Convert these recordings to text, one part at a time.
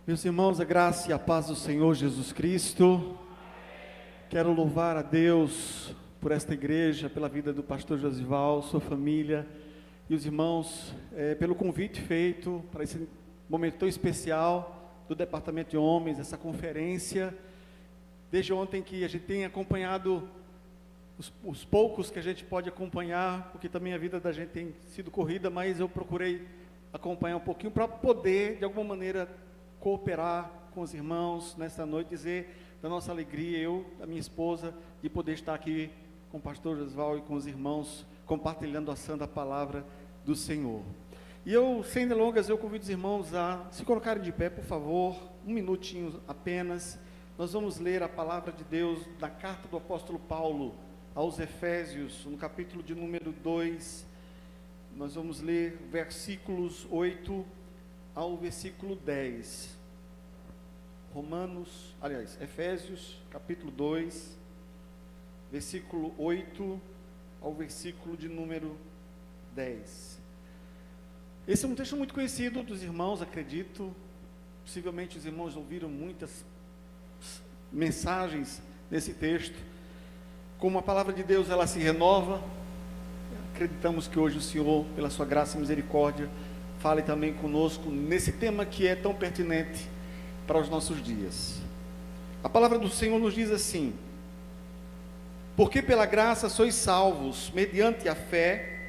Meus irmãos, a graça e a paz do Senhor Jesus Cristo. Quero louvar a Deus por esta igreja, pela vida do pastor Josival, sua família e os irmãos, pelo convite feito para esse momento tão especial do Departamento de Homens, essa conferência. Desde ontem que a gente tem acompanhado os poucos que a gente pode acompanhar, porque também a vida da gente tem sido corrida, mas eu procurei acompanhar um pouquinho para poder, de alguma maneira, cooperar com os irmãos nesta noite, dizer da nossa alegria, eu, da minha esposa, de poder estar aqui com o pastor Josival e com os irmãos, compartilhando a santa palavra do Senhor. E eu, sem delongas, eu convido os irmãos a se colocarem de pé, por favor, um minutinho apenas. Nós vamos ler a palavra de Deus na carta do apóstolo Paulo aos Efésios, no capítulo de número 2, nós vamos ler versículos 8 ao versículo 10. Efésios, capítulo 2, versículo 8 ao versículo de número 10. Esse é um texto muito conhecido dos irmãos, acredito. Possivelmente os irmãos ouviram muitas mensagens nesse texto. Como a palavra de Deus, ela se renova, acreditamos que hoje o Senhor, pela sua graça e misericórdia, fale também conosco nesse tema que é tão pertinente para os nossos dias. A palavra do Senhor nos diz assim: porque pela graça sois salvos, mediante a fé,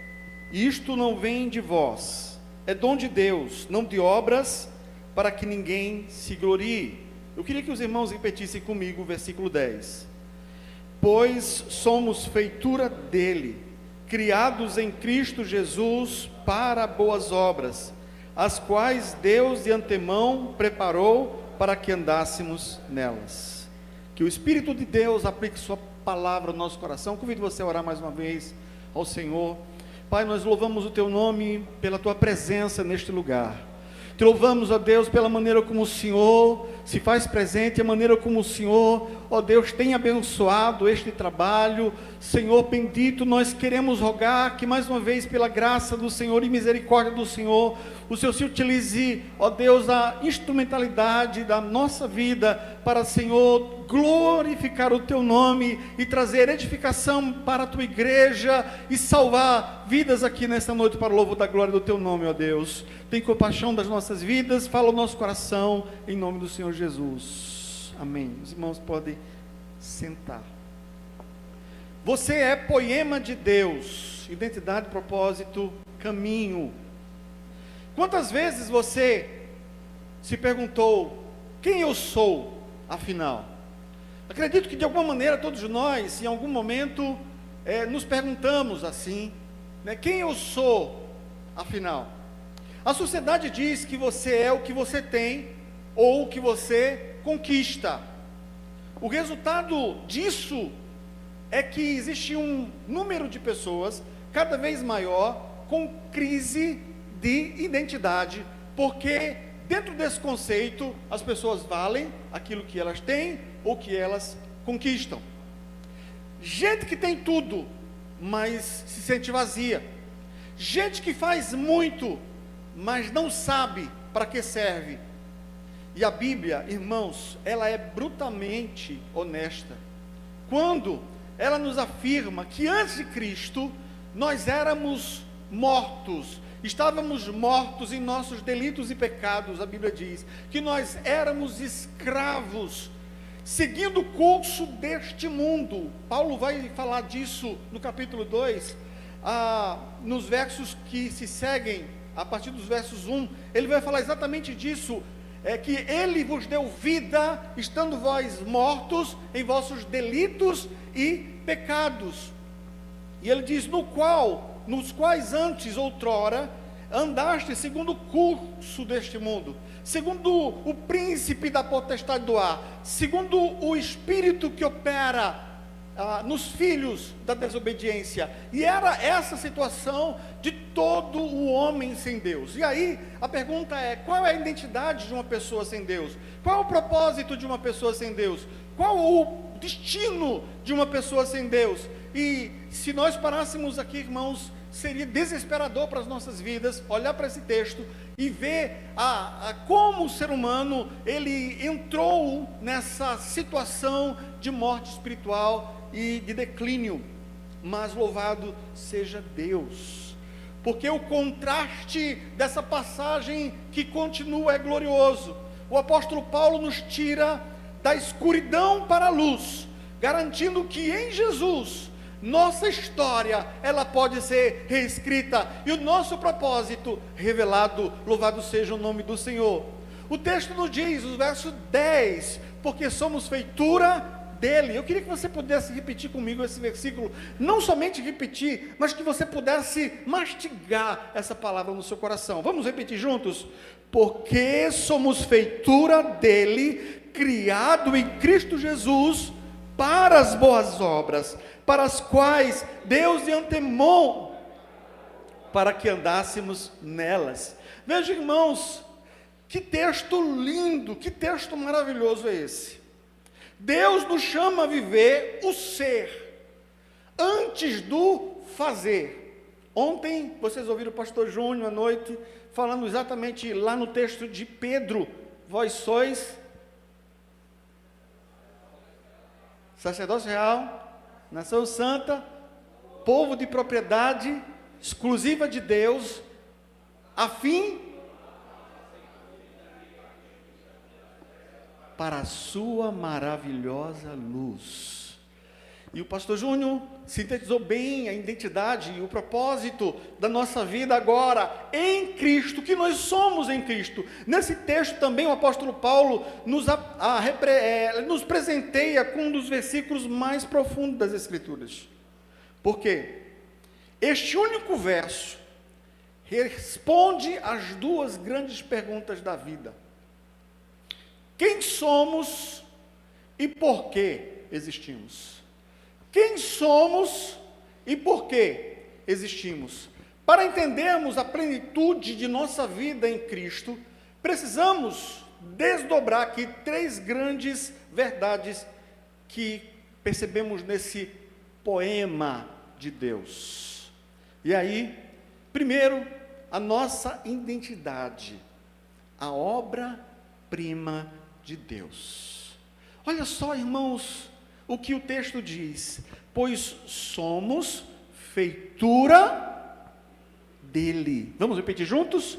e isto não vem de vós, é dom de Deus, não de obras, para que ninguém se glorie. Eu queria que os irmãos repetissem comigo o versículo 10. Pois somos feitura dele, criados em Cristo Jesus para boas obras, as quais Deus de antemão preparou para que andássemos nelas. Que o Espírito de Deus aplique sua palavra no nosso coração. Convido você a orar mais uma vez ao Senhor. Pai, nós louvamos o teu nome pela tua presença neste lugar. Te louvamos, ó Deus, pela maneira como o Senhor se faz presente, a maneira como o Senhor, ó Deus, tem abençoado este trabalho. Senhor bendito, nós queremos rogar que mais uma vez, pela graça do Senhor e misericórdia do Senhor, o Senhor se utilize, ó Deus, a instrumentalidade da nossa vida para, Senhor, glorificar o teu nome e trazer edificação para a tua igreja e salvar vidas aqui nesta noite para o louvor da glória do teu nome, ó Deus. Tem compaixão das nossas vidas, fala o nosso coração, em nome do Senhor Jesus. Amém. Os irmãos podem sentar. Você é poema de Deus, identidade, propósito, caminho. Quantas vezes você se perguntou: quem eu sou, afinal? Acredito que de alguma maneira todos nós, em algum momento, nos perguntamos assim, né? Quem eu sou, afinal? A sociedade diz que você é o que você tem, ou o que você conquista. O resultado disso é que existe um número de pessoas cada vez maior com crise de identidade, porque dentro desse conceito as pessoas valem aquilo que elas têm ou que elas conquistam. Gente que tem tudo, mas se sente vazia. Gente que faz muito, mas não sabe para que serve. E a Bíblia, irmãos, ela é brutalmente honesta quando ela nos afirma que antes de Cristo nós éramos mortos, estávamos mortos em nossos delitos e pecados. A Bíblia diz que nós éramos escravos, seguindo o curso deste mundo. Paulo vai falar disso no capítulo 2, nos versos que se seguem, a partir dos versos 1, ele vai falar exatamente disso, que ele vos deu vida, estando vós mortos em vossos delitos e pecados. E ele diz: nos quais antes, outrora, andaste segundo o curso deste mundo, segundo o príncipe da potestade do ar, segundo o espírito que opera nos filhos da desobediência. E era essa situação de todo o homem sem Deus. E aí a pergunta é: qual é a identidade de uma pessoa sem Deus? Qual é o propósito de uma pessoa sem Deus? Qual o destino de uma pessoa sem Deus? E se nós parássemos aqui, irmãos, seria desesperador para as nossas vidas olhar para esse texto e ver como o ser humano ele entrou nessa situação de morte espiritual e de declínio. Mas louvado seja Deus, porque o contraste dessa passagem que continua é glorioso. O apóstolo Paulo nos tira da escuridão para a luz, garantindo que em Jesus nossa história ela pode ser reescrita e o nosso propósito revelado. Louvado seja o nome do Senhor. O texto nos diz, o verso 10, porque somos feitura dele. Eu queria que você pudesse repetir comigo esse versículo, não somente repetir, mas que você pudesse mastigar essa palavra no seu coração. Vamos repetir juntos? Porque somos feitura dele, criado em Cristo Jesus para as boas obras, para as quais Deus de antemão para que andássemos nelas. Veja, irmãos, que texto lindo, que texto maravilhoso é esse. Deus nos chama a viver o ser antes do fazer. Ontem vocês ouviram o pastor Júnior à noite falando exatamente lá no texto de Pedro: vós sois sacerdócio real, nação santa, povo de propriedade exclusiva de Deus, a fim para a sua maravilhosa luz. E o pastor Júnior sintetizou bem a identidade e o propósito da nossa vida agora em Cristo, que nós somos em Cristo. Nesse texto também o apóstolo Paulo nos presenteia com um dos versículos mais profundos das Escrituras. Por quê? Este único verso responde às duas grandes perguntas da vida: quem somos e por que existimos? Quem somos e por que existimos? Para entendermos a plenitude de nossa vida em Cristo, precisamos desdobrar aqui três grandes verdades que percebemos nesse poema de Deus. E aí, primeiro, a nossa identidade, a obra-prima de Deus. Olha só, irmãos, o que o texto diz: pois somos feitura dele. Vamos repetir juntos?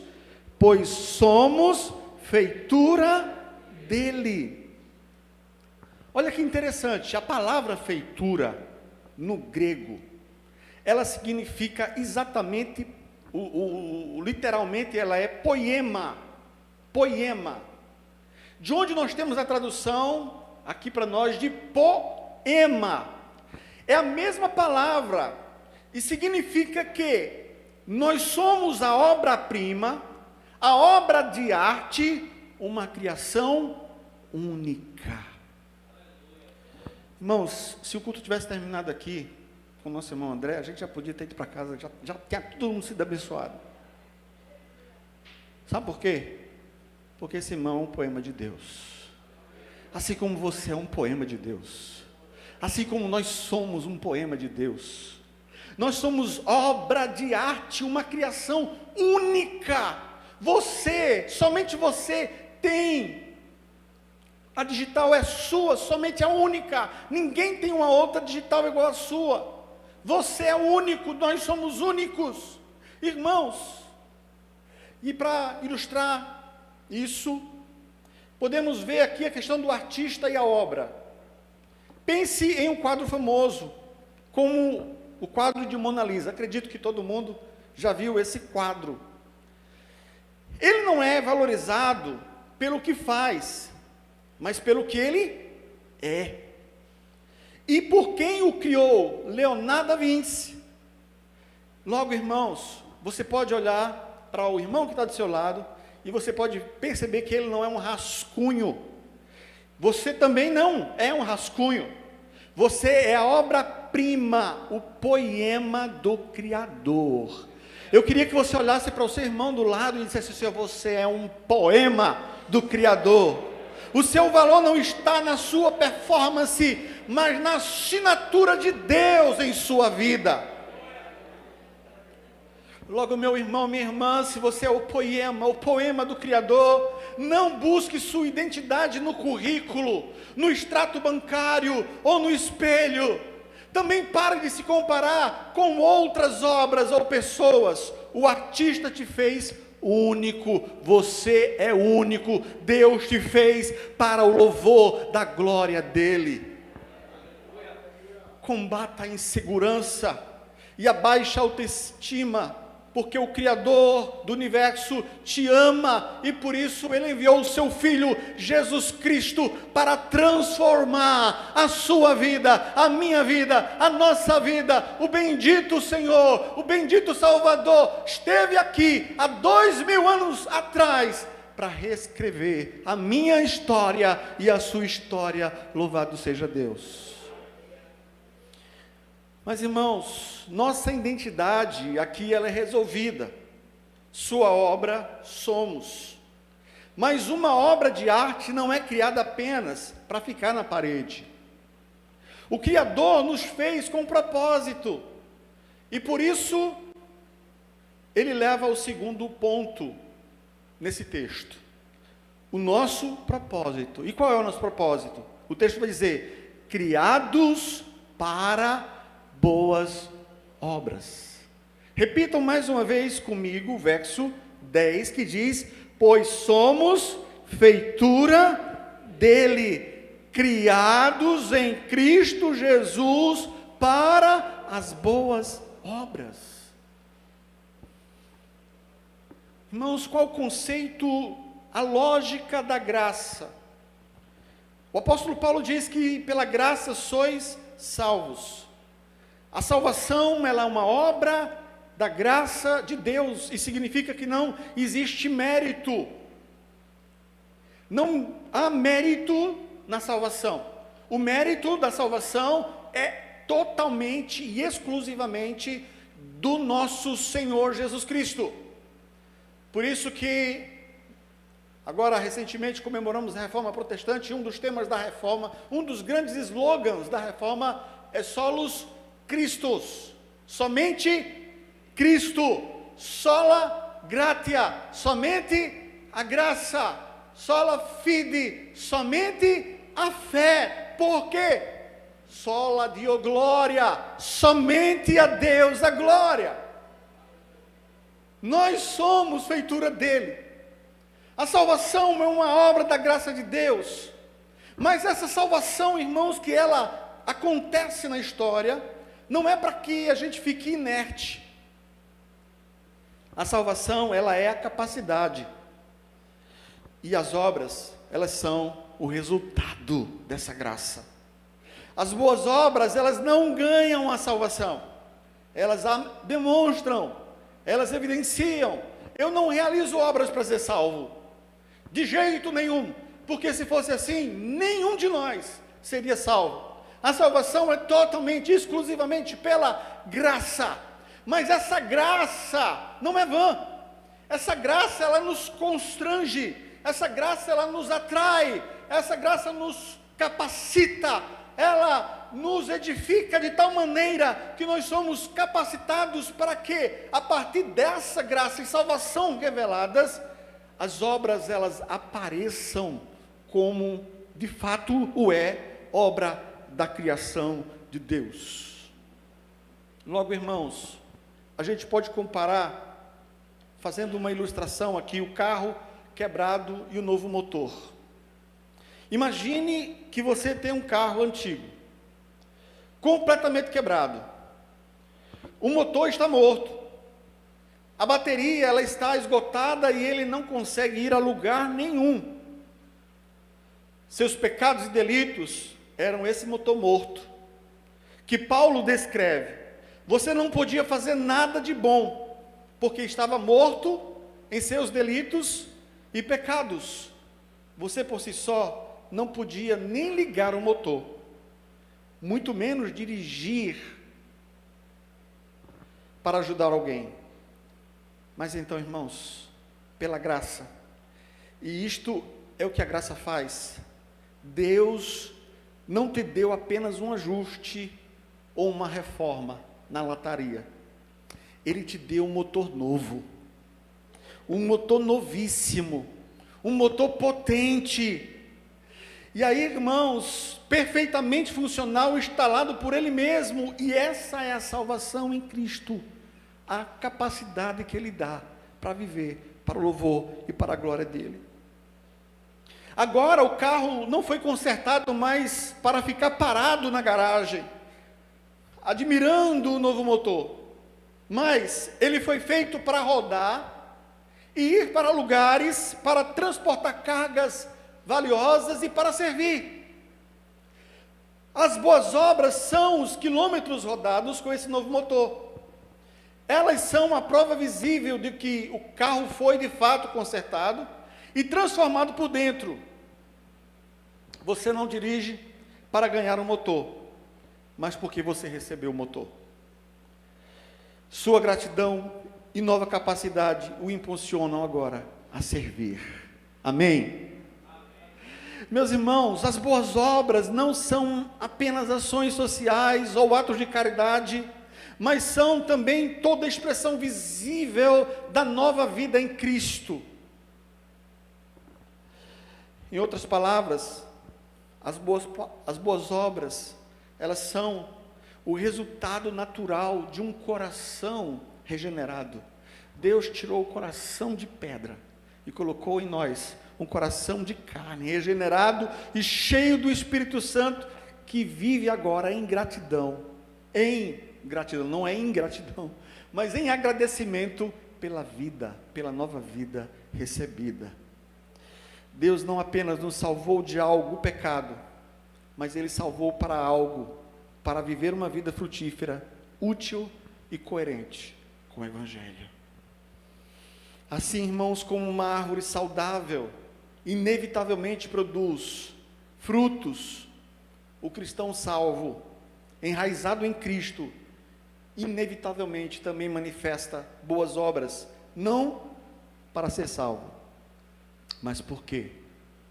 Pois somos feitura dele. Olha que interessante, a palavra feitura no grego, ela significa exatamente, literalmente ela é poema, de onde nós temos a tradução aqui para nós de poema. É a mesma palavra e significa que nós somos a obra-prima, a obra de arte, uma criação única. Irmãos, se o culto tivesse terminado aqui com o nosso irmão André, a gente já podia ter ido para casa, já tinha todo mundo sido abençoado. Sabe por quê? Porque esse irmão é um poema de Deus. Assim como você é um poema de Deus, assim como nós somos um poema de Deus, nós somos obra de arte, uma criação única. Você, somente você tem, a digital é sua, somente a única, ninguém tem uma outra digital igual a sua, você é único, nós somos únicos, irmãos. E para ilustrar isso, podemos ver aqui a questão do artista e a obra. Pense em um quadro famoso, como o quadro de Mona Lisa. Acredito que todo mundo já viu esse quadro. Ele não é valorizado pelo que faz, mas pelo que ele é. E por quem o criou? Leonardo da Vinci. Logo, irmãos, você pode olhar para o irmão que está do seu lado e você pode perceber que ele não é um rascunho. Você também não é um rascunho. Você é a obra-prima, o poema do Criador. Eu queria que você olhasse para o seu irmão do lado e dissesse assim: você é um poema do Criador. O seu valor não está na sua performance, mas na assinatura de Deus em sua vida. Logo, meu irmão, minha irmã, se você é o poema do Criador, não busque sua identidade no currículo, no extrato bancário ou no espelho. Também pare de se comparar com outras obras ou pessoas. O artista te fez único, você é único, Deus te fez para o louvor da glória dele. Combata a insegurança e a baixa autoestima, porque o Criador do universo te ama e por isso Ele enviou o seu Filho Jesus Cristo para transformar a sua vida, a minha vida, a nossa vida. O bendito Senhor, o bendito Salvador esteve aqui há 2000 anos atrás para reescrever a minha história e a sua história. Louvado seja Deus. Mas, irmãos, nossa identidade aqui ela é resolvida. Sua obra somos. Mas uma obra de arte não é criada apenas para ficar na parede. O Criador nos fez com propósito. E por isso, ele leva ao segundo ponto nesse texto. O nosso propósito. E qual é o nosso propósito? O texto vai dizer, criados para boas obras. Repitam mais uma vez comigo o verso 10 que diz, pois somos feitura dele, criados em Cristo Jesus para as boas obras. Irmãos, qual o conceito, a lógica da graça? O apóstolo Paulo diz que pela graça sois salvos. A salvação, ela é uma obra da graça de Deus, e significa que não existe mérito. Não há mérito na salvação. O mérito da salvação é totalmente e exclusivamente do nosso Senhor Jesus Cristo. Por isso que, agora recentemente comemoramos a Reforma Protestante, e um dos temas da Reforma, um dos grandes slogans da Reforma é Solus Christus, somente Cristo, sola gratia, somente a graça, sola fide, somente a fé. Por quê? Sola Dio glória, somente a Deus a glória. Nós somos feitura dele. A salvação é uma obra da graça de Deus, mas essa salvação, irmãos, que ela acontece na história, não é para que a gente fique inerte. A salvação, ela é a capacidade. E as obras, elas são o resultado dessa graça. As boas obras, elas não ganham a salvação. Elas a demonstram, elas evidenciam. Eu não realizo obras para ser salvo. De jeito nenhum. Porque se fosse assim, nenhum de nós seria salvo. A salvação é totalmente, exclusivamente pela graça. Mas essa graça não é vã. Essa graça, ela nos constrange. Essa graça, ela nos atrai. Essa graça nos capacita. Ela nos edifica de tal maneira que nós somos capacitados para que, a partir dessa graça e salvação reveladas, as obras, elas apareçam como, de fato, o é, obra da criação de Deus. Logo, irmãos, a gente pode comparar, fazendo uma ilustração aqui, o carro quebrado e o novo motor. Imagine que você tem um carro antigo, completamente quebrado. O motor está morto. A bateria, ela está esgotada e ele não consegue ir a lugar nenhum. Seus pecados e delitos eram esse motor morto, que Paulo descreve. Você não podia fazer nada de bom, porque estava morto em seus delitos e pecados. Você por si só não podia nem ligar o motor, muito menos dirigir para ajudar alguém. Mas então, irmãos, pela graça, e isto é o que a graça faz, Deus não te deu apenas um ajuste ou uma reforma na lataria. Ele te deu um motor novo, um motor novíssimo, um motor potente. E aí, irmãos, perfeitamente funcional, instalado por Ele mesmo. E essa é a salvação em Cristo, a capacidade que Ele dá para viver para o louvor e para a glória dEle. Agora o carro não foi consertado mais para ficar parado na garagem, admirando o novo motor, mas ele foi feito para rodar e ir para lugares, para transportar cargas valiosas e para servir. As boas obras são os quilômetros rodados com esse novo motor. Elas são uma prova visível de que o carro foi de fato consertado e transformado por dentro. Você não dirige para ganhar um motor, mas porque você recebeu o motor. Sua gratidão e nova capacidade o impulsionam agora a servir. Amém? Meus irmãos, as boas obras não são apenas ações sociais ou atos de caridade, mas são também toda a expressão visível da nova vida em Cristo. Em outras palavras, as boas obras, elas são o resultado natural de um coração regenerado. Deus tirou o coração de pedra e colocou em nós um coração de carne, regenerado e cheio do Espírito Santo, que vive agora em gratidão, não é ingratidão, mas em agradecimento pela vida, pela nova vida recebida. Deus não apenas nos salvou de algo, o pecado, mas Ele salvou para algo, para viver uma vida frutífera, útil e coerente com o Evangelho. Assim, irmãos, como uma árvore saudável, inevitavelmente produz frutos, o cristão salvo, enraizado em Cristo, inevitavelmente também manifesta boas obras, não para ser salvo, mas porque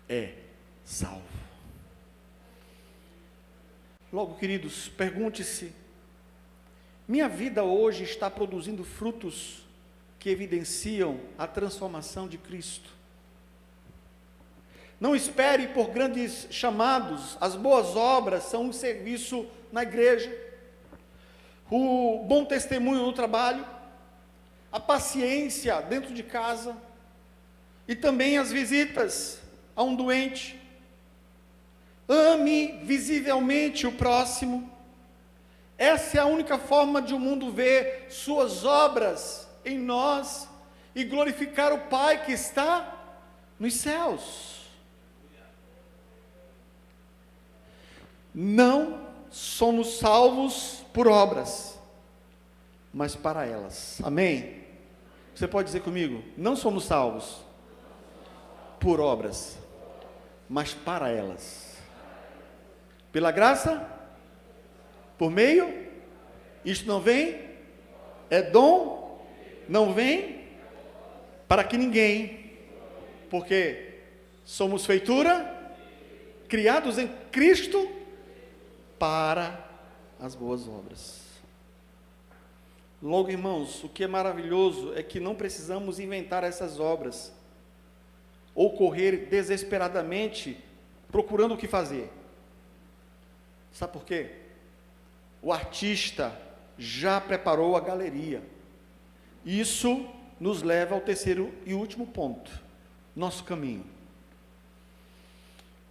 é salvo. Logo, queridos, pergunte-se: minha vida hoje está produzindo frutos que evidenciam a transformação de Cristo? Não espere por grandes chamados, as boas obras são um serviço na igreja, o bom testemunho no trabalho, a paciência dentro de casa, e também as visitas a um doente. Ame visivelmente o próximo. Essa é a única forma de o mundo ver suas obras em nós e glorificar o Pai que está nos céus. Não somos salvos por obras, mas para elas. Amém? Você pode dizer comigo? Não somos salvos por obras, mas para elas. Pela graça? Por meio? Isto não vem? É dom? Não vem? Para que ninguém, porque somos feitura, criados em Cristo, para as boas obras. Logo, irmãos, o que é maravilhoso é que não precisamos inventar essas obras, ou correr desesperadamente procurando o que fazer. Sabe por quê? O artista já preparou a galeria. Isso nos leva ao terceiro e último ponto, nosso caminho.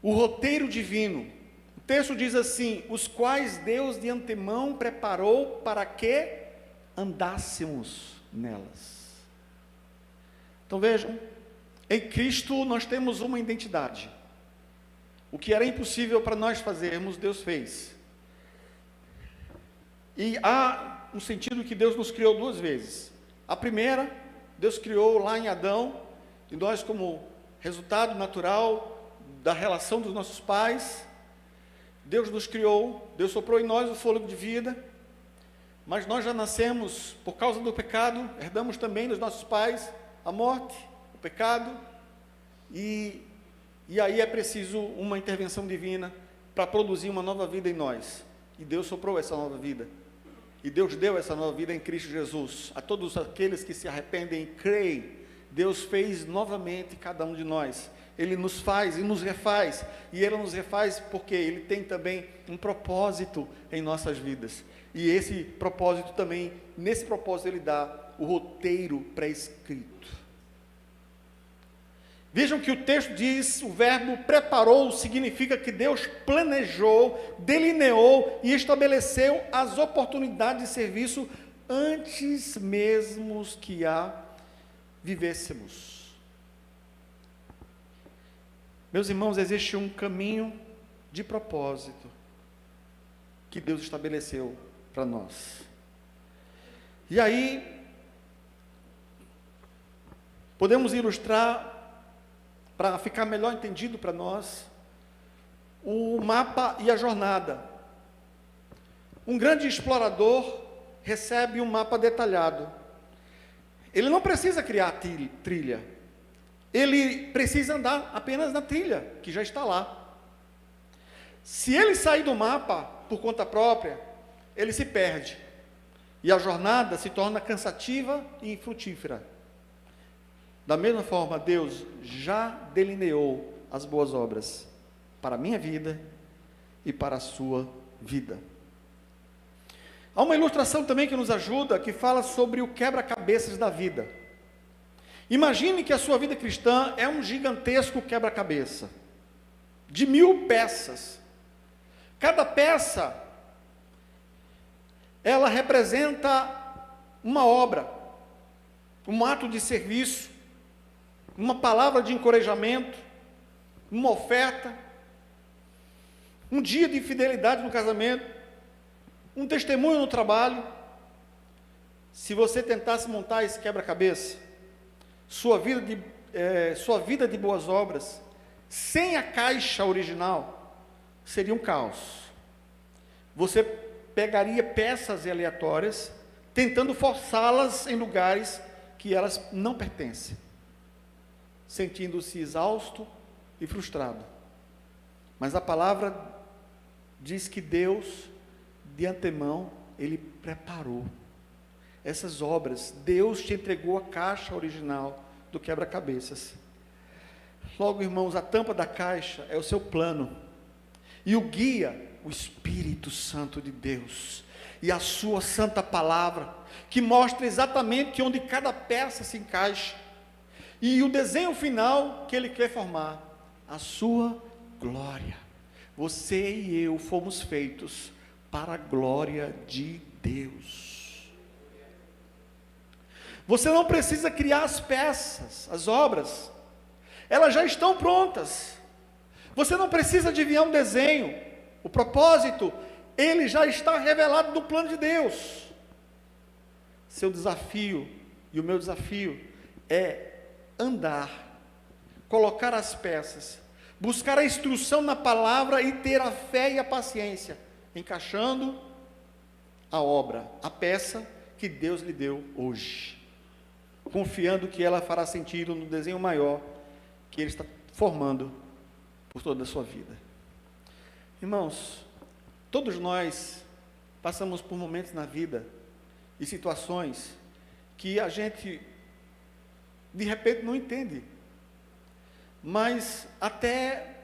O roteiro divino. O texto diz assim: os quais Deus de antemão preparou para que andássemos nelas. Então vejam, em Cristo nós temos uma identidade. O que era impossível para nós fazermos, Deus fez. E há um sentido que Deus nos criou duas vezes. A primeira, Deus criou lá em Adão, e nós, como resultado natural da relação dos nossos pais, Deus nos criou, Deus soprou em nós o fôlego de vida, mas nós já nascemos, por causa do pecado, herdamos também dos nossos pais a morte, o pecado, e aí é preciso uma intervenção divina para produzir uma nova vida em nós, e Deus soprou essa nova vida. E Deus deu essa nova vida em Cristo Jesus. A todos aqueles que se arrependem e creem, Deus fez novamente cada um de nós. Ele nos faz e nos refaz. E Ele nos refaz porque Ele tem também um propósito em nossas vidas. E esse propósito também, nesse propósito Ele dá o roteiro pré-escrito. Vejam que o texto diz, o verbo preparou significa que Deus planejou, delineou e estabeleceu as oportunidades de serviço antes mesmo que a vivêssemos. Meus irmãos, existe um caminho de propósito que Deus estabeleceu para nós. E aí, podemos ilustrar, para ficar melhor entendido para nós, o mapa e a jornada. Um grande explorador recebe um mapa detalhado. Ele não precisa criar trilha. Ele precisa andar apenas na trilha, que já está lá. Se ele sair do mapa por conta própria, ele se perde. E a jornada se torna cansativa e infrutífera. Da mesma forma, Deus já delineou as boas obras para a minha vida e para a sua vida. Há uma ilustração também que nos ajuda, que fala sobre o quebra-cabeças da vida. Imagine que a sua vida cristã é um gigantesco quebra-cabeça, de 1000 peças. Cada peça, ela representa uma obra, um ato de serviço, uma palavra de encorajamento, uma oferta, um dia de fidelidade no casamento, um testemunho no trabalho. Se você tentasse montar esse quebra-cabeça, sua vida de boas obras, sem a caixa original, seria um caos. Você pegaria peças aleatórias, tentando forçá-las em lugares que elas não pertencem, sentindo-se exausto e frustrado. Mas a palavra diz que Deus, de antemão, Ele preparou essas obras. Deus te entregou a caixa original do quebra-cabeças. Logo, irmãos, a tampa da caixa é o seu plano, e o guia, o Espírito Santo de Deus, e a sua santa palavra, que mostra exatamente onde cada peça se encaixa, e o desenho final que Ele quer formar, a sua glória. Você e eu fomos feitos para a glória de Deus. Você não precisa criar as peças, as obras, elas já estão prontas. Você não precisa adivinhar um desenho, o propósito, ele já está revelado no plano de Deus. Seu desafio e o meu desafio é andar, colocar as peças, buscar a instrução na palavra e ter a fé e a paciência, encaixando a obra, a peça que Deus lhe deu hoje, confiando que ela fará sentido no desenho maior que Ele está formando por toda a sua vida. Irmãos, todos nós passamos por momentos na vida e situações que a gente de repente não entende, mas até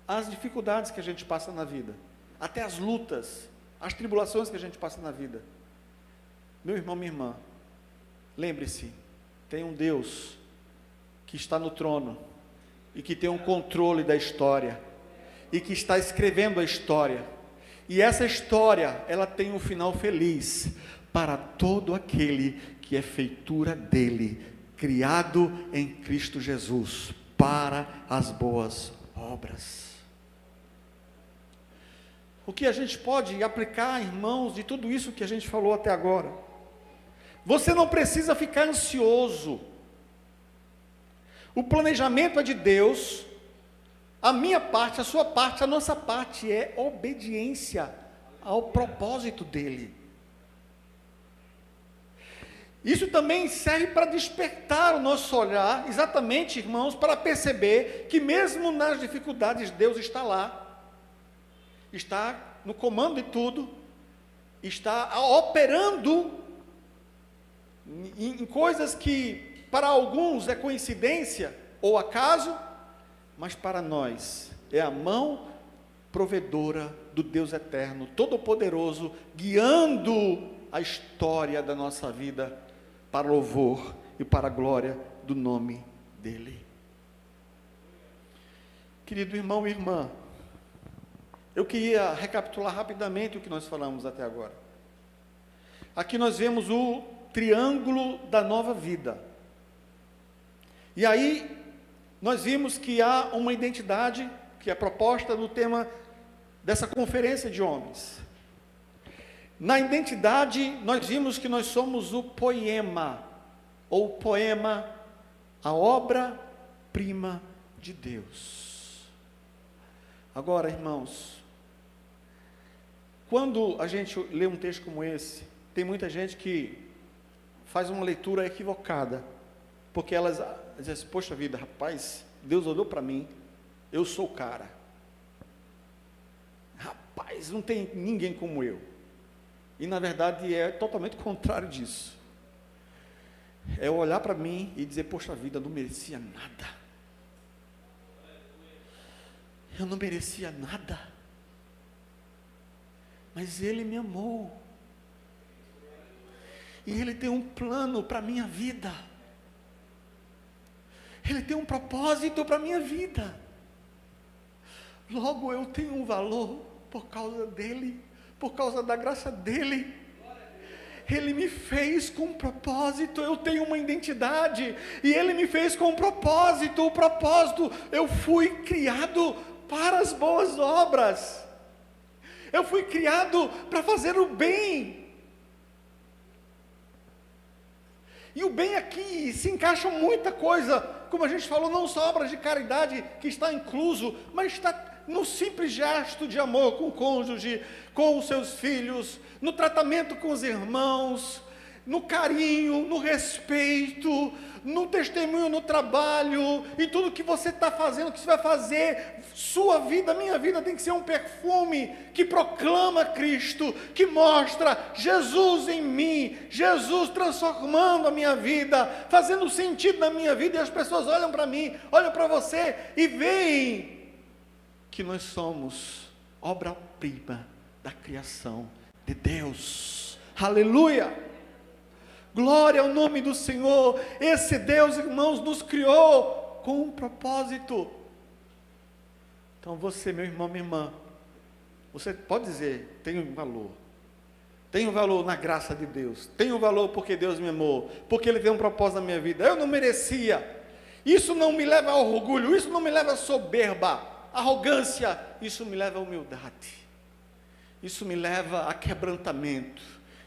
as dificuldades que a gente passa na vida, até as lutas, as tribulações que a gente passa na vida, meu irmão, minha irmã, lembre-se, tem um Deus que está no trono e que tem um controle da história e que está escrevendo a história, e essa história, ela tem um final feliz para todo aquele que é feitura dele, criado em Cristo Jesus, para as boas obras. O que a gente pode aplicar, irmãos, de tudo isso que a gente falou até agora? Você não precisa ficar ansioso. O planejamento é de Deus, a minha parte, a sua parte, a nossa parte é obediência ao propósito dele. Isso também serve para despertar o nosso olhar, exatamente, irmãos, para perceber que mesmo nas dificuldades, Deus está lá, está no comando de tudo, está operando em coisas que para alguns é coincidência ou acaso, mas para nós é a mão provedora do Deus eterno, todo-poderoso, guiando a história da nossa vida para louvor e para a glória do nome dele. Querido irmão e irmã, eu queria recapitular rapidamente o que nós falamos até agora. Aqui nós vemos o triângulo da nova vida. E aí nós vimos que há uma identidade que é proposta no tema dessa conferência de homens. Na identidade, nós vimos que nós somos o poema, ou poema, a obra-prima de Deus. Agora, irmãos, quando a gente lê um texto como esse, tem muita gente que faz uma leitura equivocada, porque elas dizem assim, poxa vida, rapaz, Deus olhou para mim, eu sou o cara. Rapaz, não tem ninguém como eu. E na verdade é totalmente contrário disso. É olhar para mim e dizer, poxa vida, eu não merecia nada. Eu não merecia nada. Mas Ele me amou. E Ele tem um plano para a minha vida. Ele tem um propósito para a minha vida. Logo eu tenho um valor por causa dEle, por causa da graça dEle. Ele me fez com um propósito, eu tenho uma identidade, e Ele me fez com um propósito, o propósito, eu fui criado para as boas obras, eu fui criado para fazer o bem, e o bem aqui se encaixa muita coisa, como a gente falou, não só obras de caridade que está incluso, mas está no simples gesto de amor com o cônjuge, com os seus filhos, no tratamento com os irmãos, no carinho, no respeito, no testemunho no trabalho, e tudo que você está fazendo, que você vai fazer, sua vida, minha vida tem que ser um perfume que proclama Cristo, que mostra Jesus em mim, Jesus transformando a minha vida, fazendo sentido na minha vida, e as pessoas olham para mim, olham para você e veem que nós somos obra-prima da criação de Deus. Aleluia! Glória ao nome do Senhor. Esse Deus, irmãos, nos criou com um propósito. Então você, meu irmão, minha irmã, você pode dizer, tem um valor. Tem um valor na graça de Deus. Tem um valor porque Deus me amou, porque Ele tem um propósito na minha vida. Eu não merecia. Isso não me leva a orgulho, isso não me leva a soberba, arrogância, isso me leva à humildade, isso me leva a quebrantamento,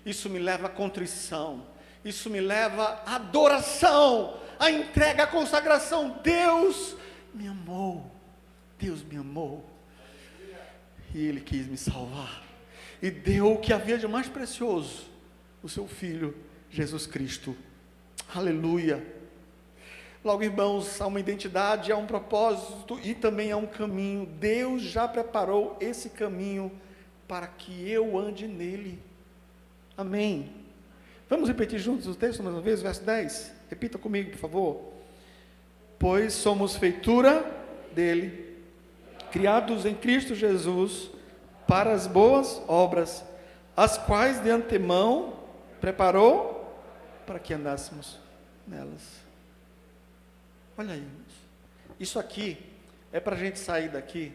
isso me leva a contrição, isso me leva à adoração, à entrega, à consagração. Deus me amou, Deus me amou, e Ele quis me salvar, e deu o que havia de mais precioso, o seu Filho, Jesus Cristo. Aleluia! Logo, irmãos, há uma identidade, há um propósito e também há um caminho. Deus já preparou esse caminho para que eu ande nele. Amém. Vamos repetir juntos o texto mais uma vez, verso 10? Repita comigo, por favor. Pois somos feitura dele, criados em Cristo Jesus, para as boas obras, as quais de antemão preparou para que andássemos nelas. Olha aí, isso aqui é para a gente sair daqui,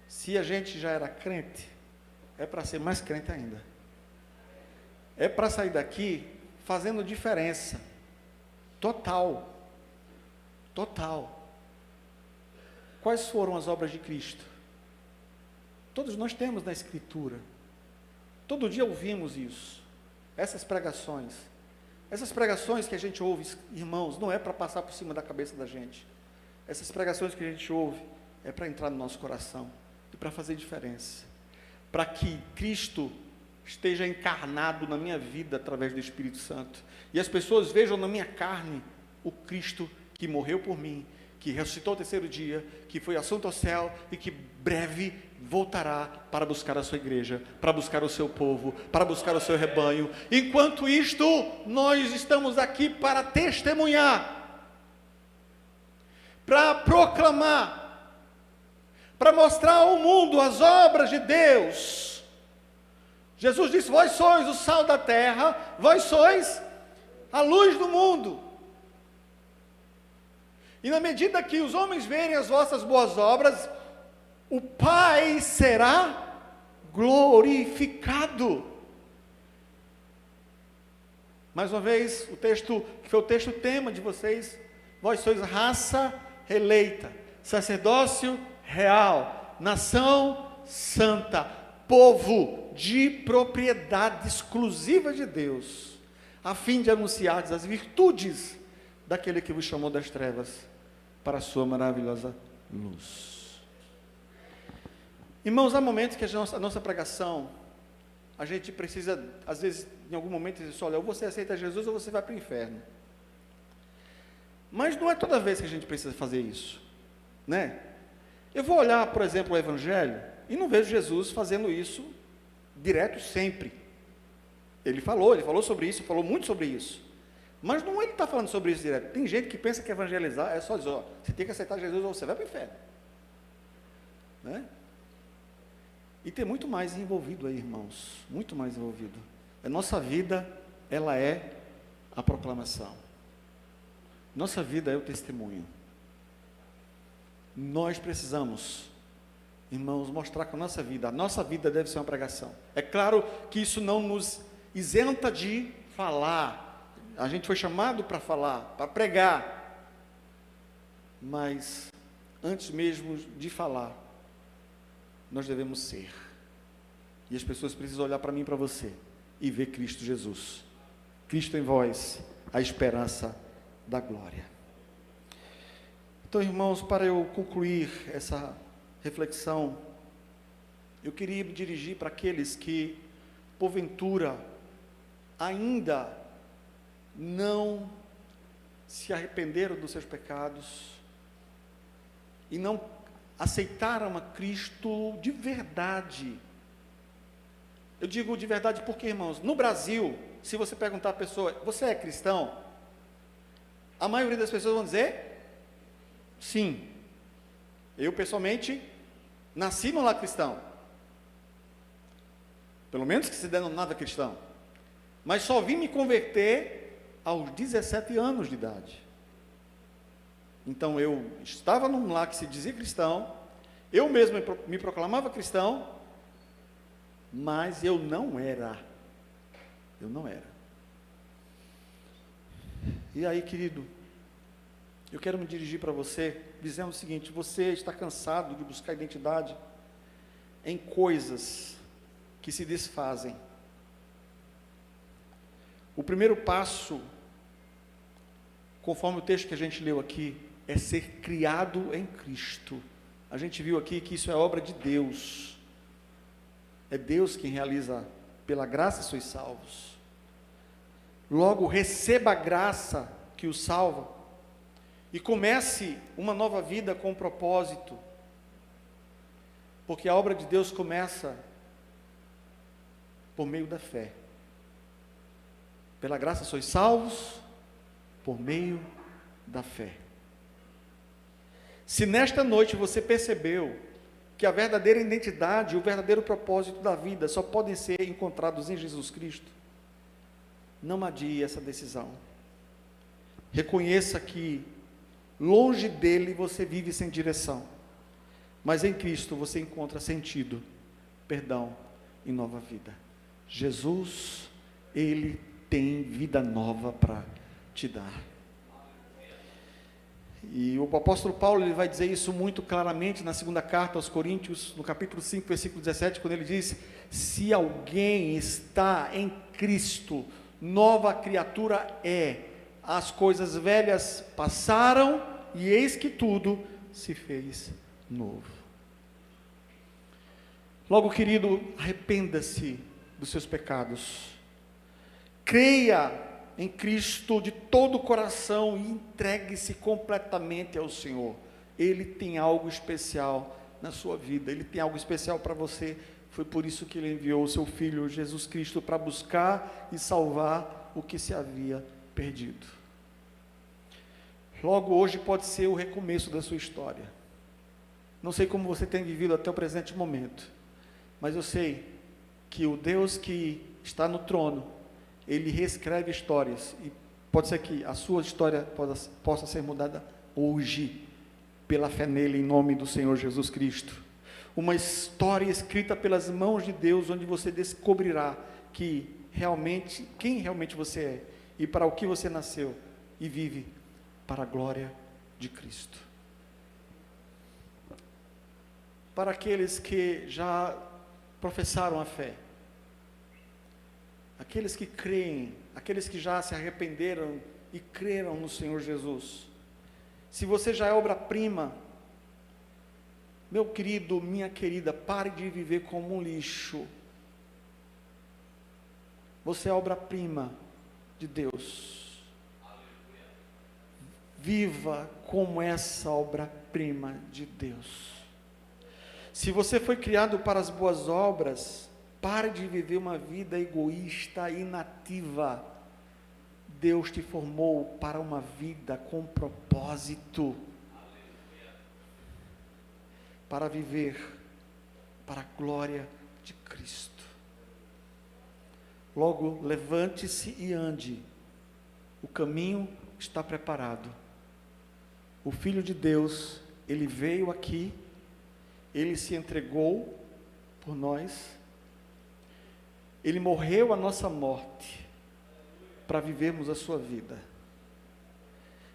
se a gente já era crente, é para ser mais crente ainda, é para sair daqui fazendo diferença, total, Quais foram as obras de Cristo? Todos nós temos na Escritura, todo dia ouvimos isso, essas pregações que a gente ouve, irmãos, não é para passar por cima da cabeça da gente. Essas pregações que a gente ouve é para entrar no nosso coração e para fazer diferença, para que Cristo esteja encarnado na minha vida através do Espírito Santo, e as pessoas vejam na minha carne o Cristo que morreu por mim, que ressuscitou ao terceiro dia, que foi assunto ao céu e que breve voltará para buscar a sua igreja, para buscar o seu povo, para buscar o seu rebanho. Enquanto isto, nós estamos aqui para testemunhar, para proclamar, para mostrar ao mundo as obras de Deus. Jesus disse: vós sois o sal da terra, vós sois a luz do mundo. E na medida que os homens verem as vossas boas obras, o Pai será glorificado. Mais uma vez, o texto, que foi o texto tema de vocês: vós sois raça eleita, sacerdócio real, nação santa, povo de propriedade exclusiva de Deus, a fim de anunciar as virtudes daquele que vos chamou das trevas para a sua maravilhosa luz. Irmãos, há momentos que a nossa pregação, a gente precisa, às vezes, em algum momento, dizer assim: olha, ou você aceita Jesus ou você vai para o inferno. Mas não é toda vez que a gente precisa fazer isso, né? Eu vou olhar, por exemplo, o Evangelho e não vejo Jesus fazendo isso direto sempre. Ele falou sobre isso, falou muito sobre isso. Mas não ele está falando sobre isso direto. Tem gente que pensa que evangelizar é só dizer: ó, você tem que aceitar Jesus ou você vai para o inferno, né? E tem muito mais envolvido aí, irmãos, muito mais envolvido. A nossa vida, ela é a proclamação. Nossa vida é o testemunho. Nós precisamos, irmãos, mostrar com a nossa vida deve ser uma pregação. É claro que isso não nos isenta de falar. A gente foi chamado para falar, para pregar. Mas, antes mesmo de falar, nós devemos ser. E as pessoas precisam olhar para mim e para você e ver Cristo Jesus. Cristo em vós, a esperança da glória. Então, irmãos, para eu concluir essa reflexão, eu queria me dirigir para aqueles que, porventura, ainda não se arrependeram dos seus pecados e não aceitaram a Cristo de verdade. Eu digo de verdade porque, irmãos, no Brasil, se você perguntar à pessoa: você é cristão? A maioria das pessoas vão dizer: sim. Eu, pessoalmente, nasci no lar cristão, pelo menos que se denominava cristão, mas só vim me converter aos 17 anos de idade. Então eu estava num lar que se dizia cristão, eu mesmo me proclamava cristão, mas eu não era. E aí, querido, eu quero me dirigir para você, dizendo o seguinte: você está cansado de buscar identidade em coisas que se desfazem. O primeiro passo, conforme o texto que a gente leu aqui, é ser criado em Cristo. A gente viu aqui que isso é obra de Deus. É Deus quem realiza, pela graça sois salvos. Logo, receba a graça que o salva e comece uma nova vida com propósito, porque a obra de Deus começa por meio da fé. Pela graça sois salvos por meio da fé. Se nesta noite você percebeu que a verdadeira identidade e o verdadeiro propósito da vida só podem ser encontrados em Jesus Cristo, não adie essa decisão. Reconheça que longe dele você vive sem direção, mas em Cristo você encontra sentido, perdão e nova vida. Jesus, Ele tem vida nova para te dar. E o apóstolo Paulo, ele vai dizer isso muito claramente na segunda carta aos Coríntios, no capítulo 5, versículo 17, quando ele diz: se alguém está em Cristo, nova criatura é, as coisas velhas passaram, e eis que tudo se fez novo. Logo, querido, arrependa-se dos seus pecados, creia em Cristo de todo o coração e entregue-se completamente ao Senhor. Ele tem algo especial na sua vida, Ele tem algo especial para você. Foi por isso que Ele enviou o seu Filho Jesus Cristo para buscar e salvar o que se havia perdido. Logo, hoje pode ser o recomeço da sua história. Não sei como você tem vivido até o presente momento, mas eu sei que o Deus que está no trono, Ele reescreve histórias, e pode ser que a sua história possa ser mudada hoje, pela fé nele, em nome do Senhor Jesus Cristo. Uma história escrita pelas mãos de Deus, onde você descobrirá quem realmente você é, e para o que você nasceu, e vive para a glória de Cristo. Para aqueles que já professaram a fé, aqueles que creem, aqueles que já se arrependeram e creram no Senhor Jesus, se você já é obra-prima, meu querido, minha querida, pare de viver como um lixo. Você é obra-prima de Deus. Viva como essa obra-prima de Deus. Se você foi criado para as boas obras, pare de viver uma vida egoísta e inativa. Deus te formou para uma vida com propósito. Para viver para a glória de Cristo. Logo, levante-se e ande. O caminho está preparado. O Filho de Deus, Ele veio aqui, Ele se entregou por nós, Ele morreu a nossa morte, para vivermos a sua vida.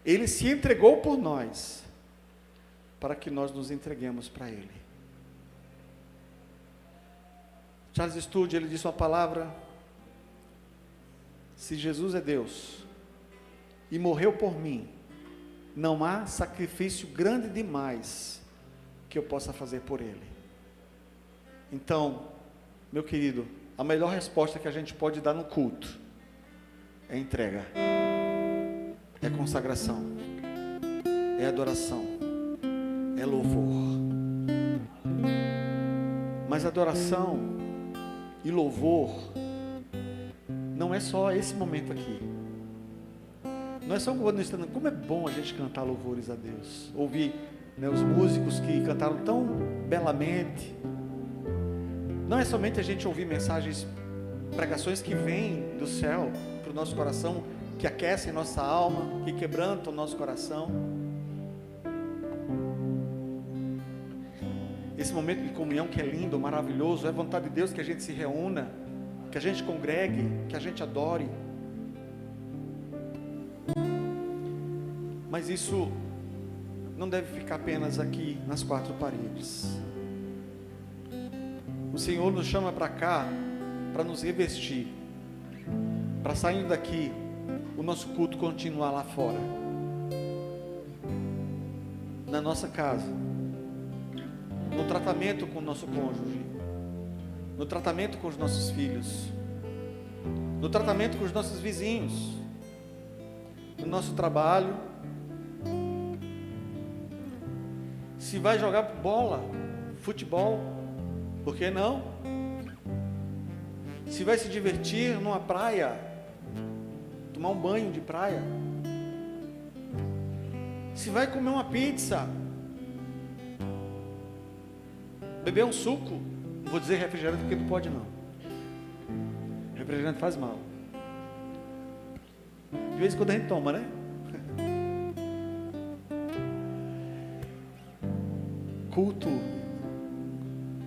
Ele se entregou por nós, para que nós nos entreguemos para Ele. Charles Stewart, ele disse uma palavra: se Jesus é Deus, e morreu por mim, não há sacrifício grande demais, que eu possa fazer por Ele. Então, meu querido, a melhor resposta que a gente pode dar no culto, é entrega, é consagração, é adoração, é louvor. Mas adoração e louvor não é só esse momento aqui. Não é só quando estamos. Como é bom a gente cantar louvores a Deus, ouvir, né, os músicos que cantaram tão belamente. Não é somente a gente ouvir mensagens, pregações que vêm do céu para o nosso coração, que aquecem nossa alma, que quebrantam o nosso coração. Esse momento de comunhão que é lindo, maravilhoso, é vontade de Deus que a gente se reúna, que a gente congregue, que a gente adore. Mas isso não deve ficar apenas aqui nas quatro paredes. O Senhor nos chama para cá, para nos revestir, para saindo daqui, o nosso culto continuar lá fora, na nossa casa, no tratamento com o nosso cônjuge, no tratamento com os nossos filhos, no tratamento com os nossos vizinhos, no nosso trabalho. Se vai jogar bola, futebol, por que não? Se vai se divertir numa praia, tomar um banho de praia. Se vai comer uma pizza, beber um suco, não vou dizer refrigerante porque não pode não. Refrigerante faz mal. De vez em quando a gente toma, né? Culto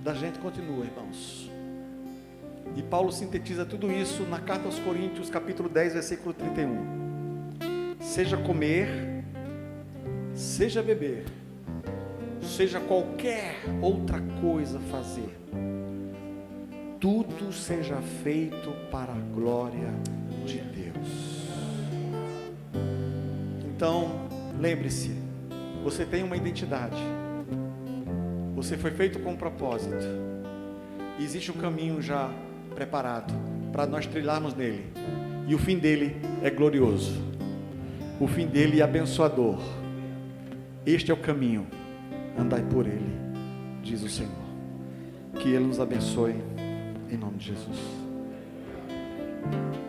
da gente continua, irmãos. E Paulo sintetiza tudo isso na carta aos Coríntios, capítulo 10, versículo 31. Seja comer, seja beber, seja qualquer outra coisa fazer, tudo seja feito para a glória de Deus. Então, lembre-se, você tem uma identidade. Você foi feito com um propósito. E existe um caminho já preparado para nós trilharmos nele. e o fim dele é glorioso. O fim dele é abençoador. Este é o caminho, andai por ele, diz o Senhor. Que ele nos abençoe, em nome de Jesus.